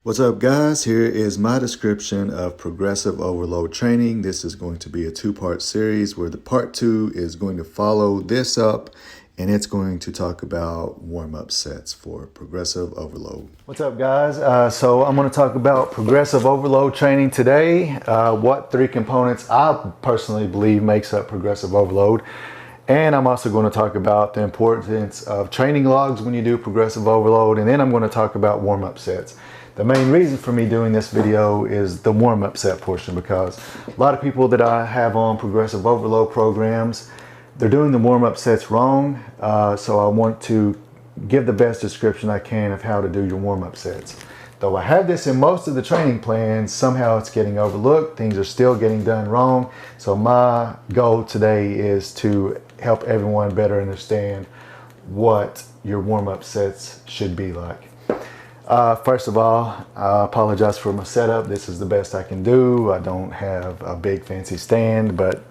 What's up, guys? Here is my description of progressive overload training. This is going to be a two-part series where the part 2 is going to follow this up, and it's going to talk about warm-up sets for progressive overload. What's up, guys? So I'm going to talk about progressive overload training today. What 3 components I personally believe makes up progressive overload. And I'm also going to talk about the importance of training logs when you do progressive overload. And then I'm going to talk about warm-up sets. The main reason for me doing this video is the warm-up set portion, because a lot of people that I have on progressive overload programs, they're doing the warm-up sets wrong. So I want to give the best description I can of how to do your warm-up sets. Though I have this in most of the training plans, somehow it's getting overlooked. Things are still getting done wrong. So my goal today is to help everyone better understand what your warm-up sets should be like. First of all, I apologize for my setup. This is the best I can do. I don't have a big fancy stand, but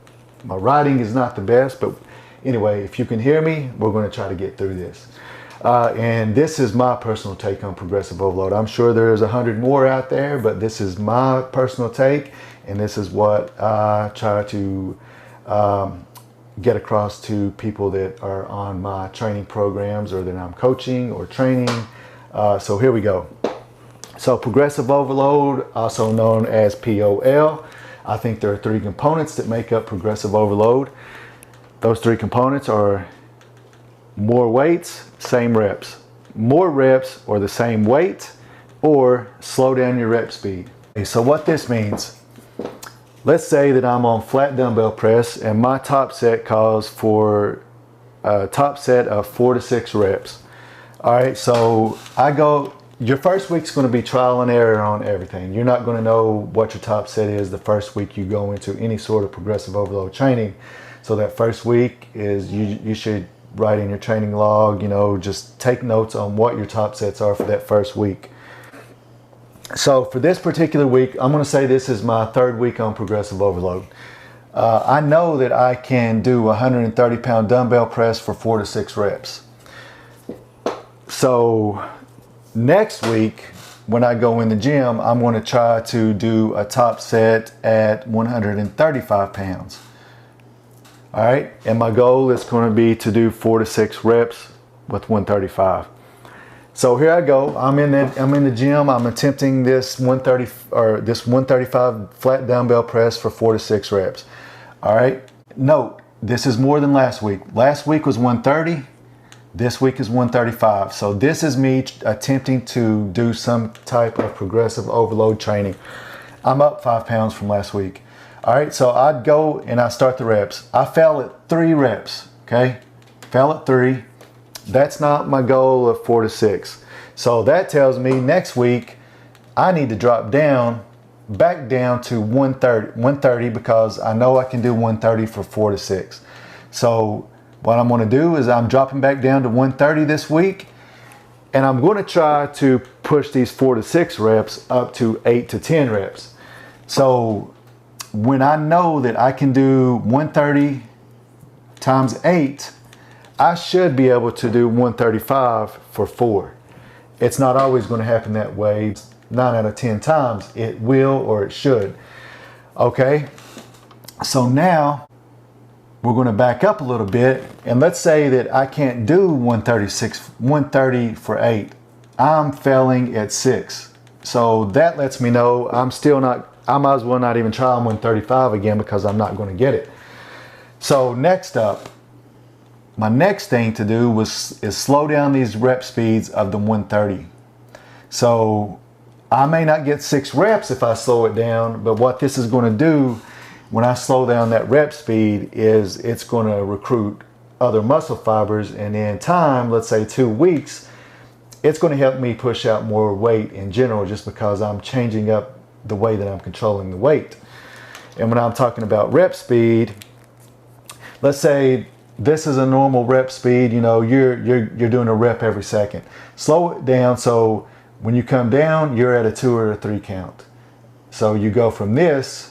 my writing is not the best. But anyway, if you can hear me, we're going to try to get through this. And this is my personal take on progressive overload. I'm sure there's 100 more out there, but this is my personal take, and this is what I try to get across to people that are on my training programs or that I'm coaching or training. So here we go. So progressive overload, also known as POL. I think there are 3 components that make up progressive overload. Those 3 components are more weights, same reps. More reps or the same weight, or slow down your rep speed. Okay, so what this means, let's say that I'm on flat dumbbell press and my top set calls for a top set of 4 to 6 reps. All right, so your first week's going to be trial and error on everything. You're not going to know what your top set is the first week you go into any sort of progressive overload training. So that first week is you should write in your training log, just take notes on what your top sets are for that first week. So for this particular week, I'm going to say this is my 3rd week on progressive overload. I know that I can do a 130-pound dumbbell press for 4 to 6 reps. So next week, when I go in the gym, I'm going to try to do a top set at 135 pounds. All right, and my goal is going to be to do 4 to 6 reps with 135. So here I go. I'm in the gym. I'm attempting this 135 flat dumbbell press for 4 to 6 reps. All right. Note, this is more than last week. Last week was 130. This week is 135. So this is me attempting to do some type of progressive overload training. I'm up 5 pounds from last week. All right, so I'd go and I start the reps. I fell at 3 reps, okay? Fell at 3. That's not my goal of 4 to 6. So that tells me next week I need to drop back down to 130 because I know I can do 130 for 4 to 6. So what I'm going to do is I'm dropping back down to 130 this week, and I'm going to try to push these 4 to 6 reps up to 8 to 10 reps. So when I know that I can do 130 times 8, I should be able to do 135 for 4. It's not always going to happen that way. 9 out of 10 times it will or it should. Okay, so now we're going to back up a little bit, and let's say that I can't do 130 for 8. I'm failing at 6. So that lets me know I might as well not even try 135 again because I'm not going to get it. So next up, my next thing to do is slow down these rep speeds of the 130. So I may not get 6 reps if I slow it down, but what this is going to do when I slow down that rep speed is it's going to recruit other muscle fibers, and in time, let's say 2 weeks, it's going to help me push out more weight in general just because I'm changing up the way that I'm controlling the weight. And when I'm talking about rep speed, let's say this is a normal rep speed, you're doing a rep every second. Slow it down so when you come down, you're at a 2 or a 3 count. So you go from this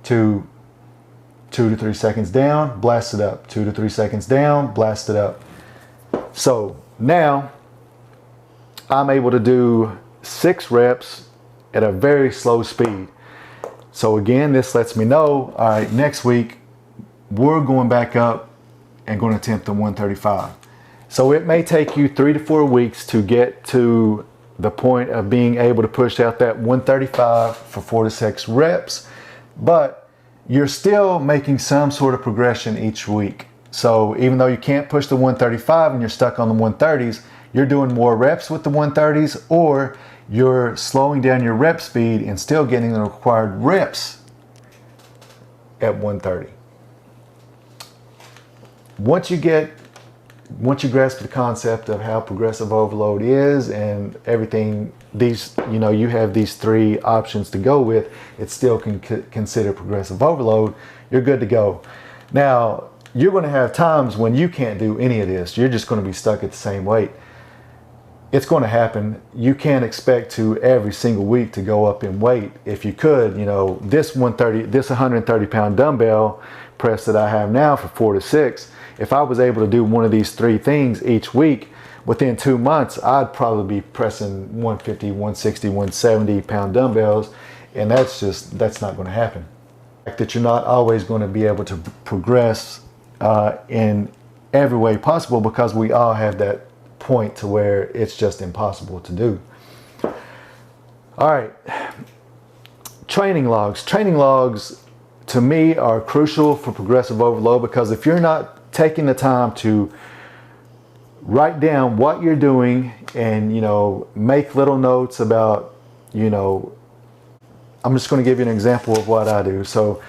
to 2 to 3 seconds down, blast it up. 2 to 3 seconds down, blast it up. So now I'm able to do 6 reps at a very slow speed. So again, this lets me know, all right, next week we're going back up and going to attempt the 135. So it may take you 3 to 4 weeks to get to the point of being able to push out that 135 for 4 to 6 reps, but you're still making some sort of progression each week. So even though you can't push the 135 and you're stuck on the 130s, you're doing more reps with the 130s, or you're slowing down your rep speed and still getting the required reps at 130. Once you grasp the concept of how progressive overload is and everything, you have these 3 options to go with, it's still considered progressive overload, you're good to go. Now, you're going to have times when you can't do any of this. You're just going to be stuck at the same weight. It's going to happen. You can't expect to every single week to go up in weight. If you could, this 130 pound dumbbell press that I have now for 4 to 6, if I was able to do one of these 3 things each week, within 2 months, I'd probably be pressing 150, 160, 170 pound dumbbells, and that's not going to happen. That you're not always going to be able to progress in every way possible, because we all have that point to where it's just impossible to do. All right, training logs. Training logs to me are crucial for progressive overload, because if you're not taking the time to write down what you're doing and make little notes about, I'm just going to give you an example of what I do. So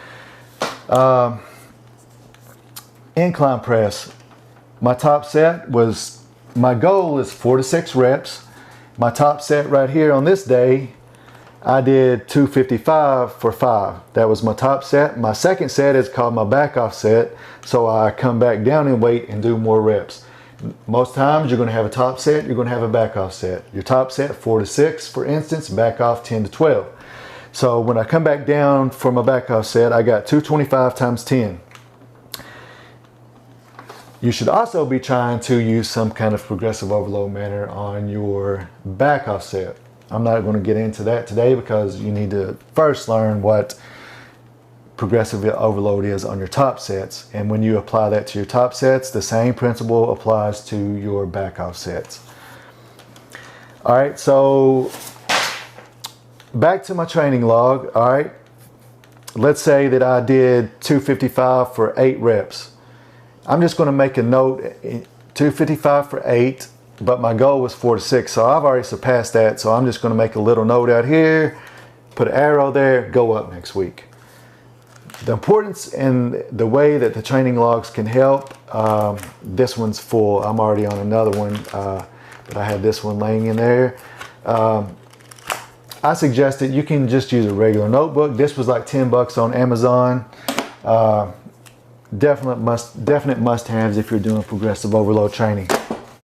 incline press, my top set was, my goal is 4 to 6 reps. My top set right here on this day, I did 255 for 5. That was my top set. My second set is called my back off set. So I come back down in weight and do more reps. Most times you're going to have a top set, you're going to have a back off set. Your top set 4 to 6, for instance, back off 10 to 12. So when I come back down for my back off set, I got 225 times 10. You should also be trying to use some kind of progressive overload manner on your back off set. I'm not going to get into that today, because you need to first learn what progressive overload is on your top sets. And when you apply that to your top sets, the same principle applies to your back off sets. All right, so back to my training log. All right, let's say that I did 255 for 8 reps. I'm just going to make a note, 255 for 8, but my goal was 4 to 6, so I've already surpassed that. So I'm just going to make a little note out here, put an arrow there, go up next week. The importance and the way that the training logs can help, this one's full. I'm already on another one, but I had this one laying in there. I suggested you can just use a regular notebook. This was like $10 on Amazon. Definite must-haves if you're doing progressive overload training.